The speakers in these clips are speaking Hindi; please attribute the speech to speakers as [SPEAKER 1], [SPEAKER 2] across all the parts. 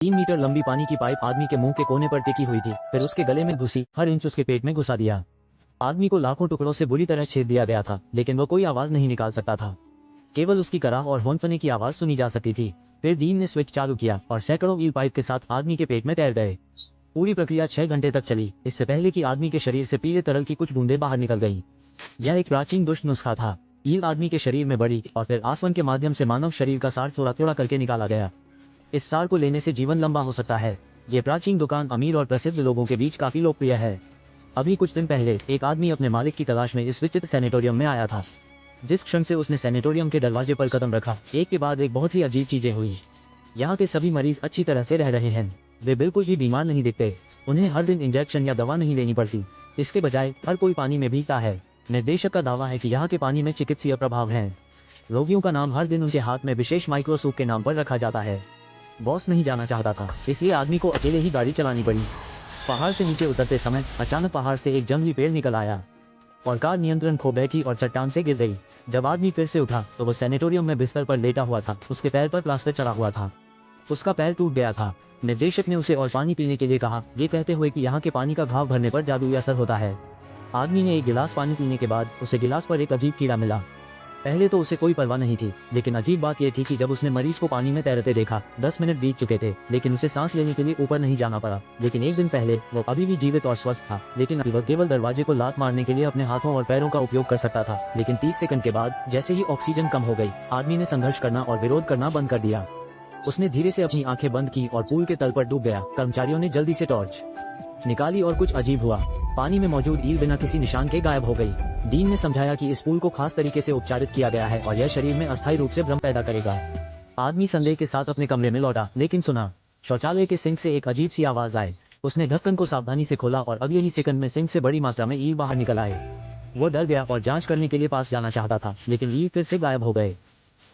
[SPEAKER 1] 3 मीटर लंबी पानी की पाइप आदमी के मुंह के कोने पर टिकी हुई थी, फिर उसके गले में घुसी, हर इंच उसके पेट में घुसा दिया। आदमी को लाखों टुकड़ों से बुरी तरह छेद दिया गया था, लेकिन वो कोई आवाज नहीं निकाल सकता था। केवल उसकी कराह और होंफने की आवाज सुनी जा सकती थी। फिर डीन ने स्विच चालू किया और सैकड़ों ईल पाइप के साथ आदमी के पेट में तैर गए। पूरी प्रक्रिया 6 घंटे तक चली, इससे पहले कि आदमी के शरीर से पीले तरल की कुछ बूंदें बाहर निकल गईं। यह एक प्राचीन दुष्ट नुस्खा था। ईल आदमी के शरीर में बढ़ी और फिर आसवन के माध्यम से मानव शरीर का सार थोड़ा थोड़ा करके निकाला गया। इस सार को लेने से जीवन लंबा हो सकता है। ये प्राचीन दुकान अमीर और प्रसिद्ध लोगों के बीच काफी लोकप्रिय है। अभी कुछ दिन पहले एक आदमी अपने मालिक की तलाश में इस विचित्र सैनिटोरियम में आया था। जिस क्षण से उसने सैनिटोरियम के दरवाजे पर कदम रखा, एक के बाद एक बहुत ही अजीब चीजें हुई। यहाँ के सभी मरीज अच्छी तरह से रह रहे हैं। वे बिल्कुल भी बीमार नहीं दिखते। उन्हें हर दिन इंजेक्शन या दवा नहीं लेनी पड़ती। इसके बजाय हर कोई पानी में भीगता है। निर्देशक का दावा है कि यहाँ के पानी में चिकित्सीय प्रभाव है। रोगियों का नाम हर दिन उनके हाथ में विशेष माइक्रोस्कोप के नाम पर रखा जाता है। बॉस नहीं जाना चाहता था, इसलिए आदमी को अकेले ही गाड़ी चलानी पड़ी। पहाड़ से नीचे उतरते समय अचानक पहाड़ से एक जंगली पेड़ निकल आया और कार नियंत्रण खो बैठी और चट्टान से गिर गई। जब आदमी फिर से उठा तो वो सैनिटोरियम में बिस्तर पर लेटा हुआ था। उसके पैर पर प्लास्टर चढ़ा हुआ था। उसका पैर टूट गया था। निर्देशक ने उसे और पानी पीने के लिए कहा, ये कहते हुए कि यहाँ के पानी का घाव भरने पर जादुई असर होता है। आदमी ने एक गिलास पानी पीने के बाद उसे गिलास पर एक अजीब कीड़ा मिला। पहले तो उसे कोई परवाह नहीं थी, लेकिन अजीब बात यह थी कि जब उसने मरीज को पानी में तैरते देखा, 10 मिनट बीत चुके थे, लेकिन उसे सांस लेने के लिए ऊपर नहीं जाना पड़ा। लेकिन एक दिन पहले वो अभी भी जीवित और स्वस्थ था, लेकिन अभी वह केवल दरवाजे को लात मारने के लिए अपने हाथों और पैरों का उपयोग कर सकता था। लेकिन 30 सेकंड के बाद जैसे ही ऑक्सीजन कम हो गई, आदमी ने संघर्ष करना और विरोध करना बंद कर दिया। उसने धीरे से अपनी आंखें बंद की और पूल के तल पर डूब गया। कर्मचारियों ने जल्दी से टॉर्च निकाली और कुछ अजीब हुआ। पानी में मौजूद ईल बिना किसी निशान के गायब हो गई। डीन ने समझाया कि इस पुल को खास तरीके से उपचारित किया गया है और यह शरीर में अस्थायी रूप से भ्रम पैदा करेगा। आदमी संदेह के साथ अपने कमरे में लौटा, लेकिन सुना शौचालय के सिंक से एक अजीब सी आवाज आई। उसने ढक्कन को सावधानी से खोला और अगले ही सेकंड में सिंक से बड़ी मात्रा में ईल बाहर निकल आए। वो डर गया और जांच करने के लिए पास जाना चाहता था, लेकिन ईल फिर से गायब हो गए।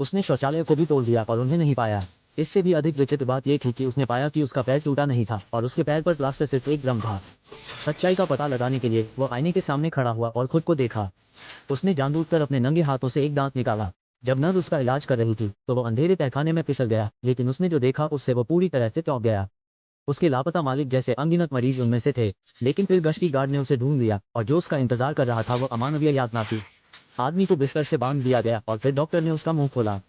[SPEAKER 1] उसने शौचालय को भी तोड़ दिया और उन्हें नहीं पाया। इससे भी अधिक विचित्र बात यह थी कि उसने पाया कि उसका पैर टूटा नहीं था और उसके पैर पर प्लास्टर सिर्फ 1 ग्राम था। सच्चाई का पता लगाने के लिए वो आईने के सामने खड़ा हुआ और खुद को देखा। उसने जानबूझकर अपने नंगे हाथों से एक दांत निकाला। जब नर्स उसका इलाज कर रही थी तो वो अंधेरे तहखाने में फिसल गया, लेकिन उसने जो देखा उससे वो पूरी तरह से चौंक गया। उसके लापता मालिक जैसे अनगिनत मरीज उनमें से थे, लेकिन फिर गश्ती गार्ड ने उसे ढूंढ लिया और जो उसका इंतजार कर रहा था वो अमानवीय यातना थी। आदमी को बिस्तर से बांध दिया गया और फिर डॉक्टर ने उसका मुंह खोला।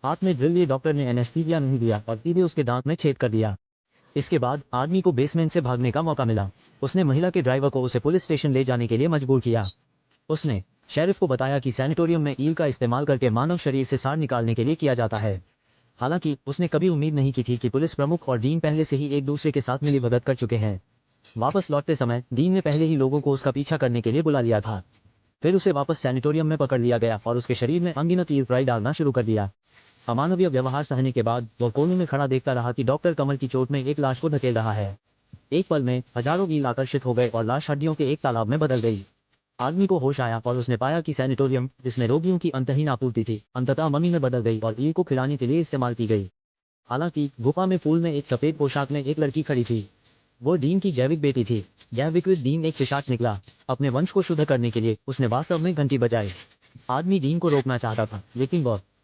[SPEAKER 1] हाथ में ड्रिल लिए डॉक्टर ने एनेस्थीसिया नहीं दिया और सीधे उसके दांत में छेद कर दिया। इसके बाद आदमी को बेसमेंट से भागने का मौका मिला। उसने महिला के ड्राइवर को उसे पुलिस स्टेशन ले जाने के लिए मजबूर किया। उसने शेरिफ को बताया कि सैनिटोरियम में ईल का इस्तेमाल करके मानव शरीर से सार निकालने के लिए किया जाता है। हालांकि उसने कभी उम्मीद नहीं की थी कि पुलिस प्रमुख और डीन पहले से ही एक दूसरे के साथ मिलीभगत कर चुके हैं। वापस लौटते समय डीन ने पहले ही लोगों को उसका पीछा करने के लिए बुला लिया था। फिर उसे वापस सैनिटोरियम में पकड़ लिया गया और उसके शरीर में अनगिनत ईल फ्राई डालना शुरू कर दिया। अमानवीय व्यवहार सहने के बाद वो कोने में खड़ा देखता रहा कि डॉक्टर कमर की चोट में एक लाश को धकेल रहा है। एक पल में हजारों ईल आकर्षित हो गए और लाश हड्डियों के एक तालाब में बदल गई। आदमी को होश आया और उसने पाया कि सैनिटोरियम, जिसमें रोगियों की अंतहीन आपूर्ति थी, अंततः मम्मी में बदल गई और ईल को खिलाने के लिए इस्तेमाल की गई। हालांकि गुफा में पूल में एक सफेद पोशाक में एक लड़की खड़ी थी। वो डीन की जैविक बेटी थी। यह विकृत डीन एक पिशाच निकला। अपने वंश को शुद्ध करने के लिए उसने वास्तव में घंटी बजाई। आदमी डीन को रोकना चाहता था,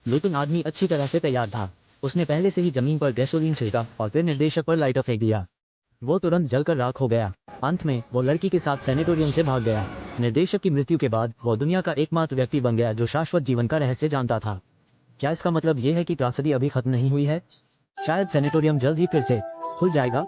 [SPEAKER 1] लेकिन आदमी अच्छी तरह से तैयार था। उसने पहले से ही जमीन पर गैसोलीन छिड़का और फिर निर्देशक पर लाइटर फेंक दिया। वो तुरंत जलकर राख हो गया। अंत में वो लड़की के साथ सैनिटोरियम से भाग गया। निर्देशक की मृत्यु के बाद वो दुनिया का एकमात्र व्यक्ति बन गया जो शाश्वत जीवन का रहस्य जानता था। क्या इसका मतलब ये है कि त्रासदी अभी खत्म नहीं हुई है? शायद सैनिटोरियम जल्द ही फिर से खुल जाएगा।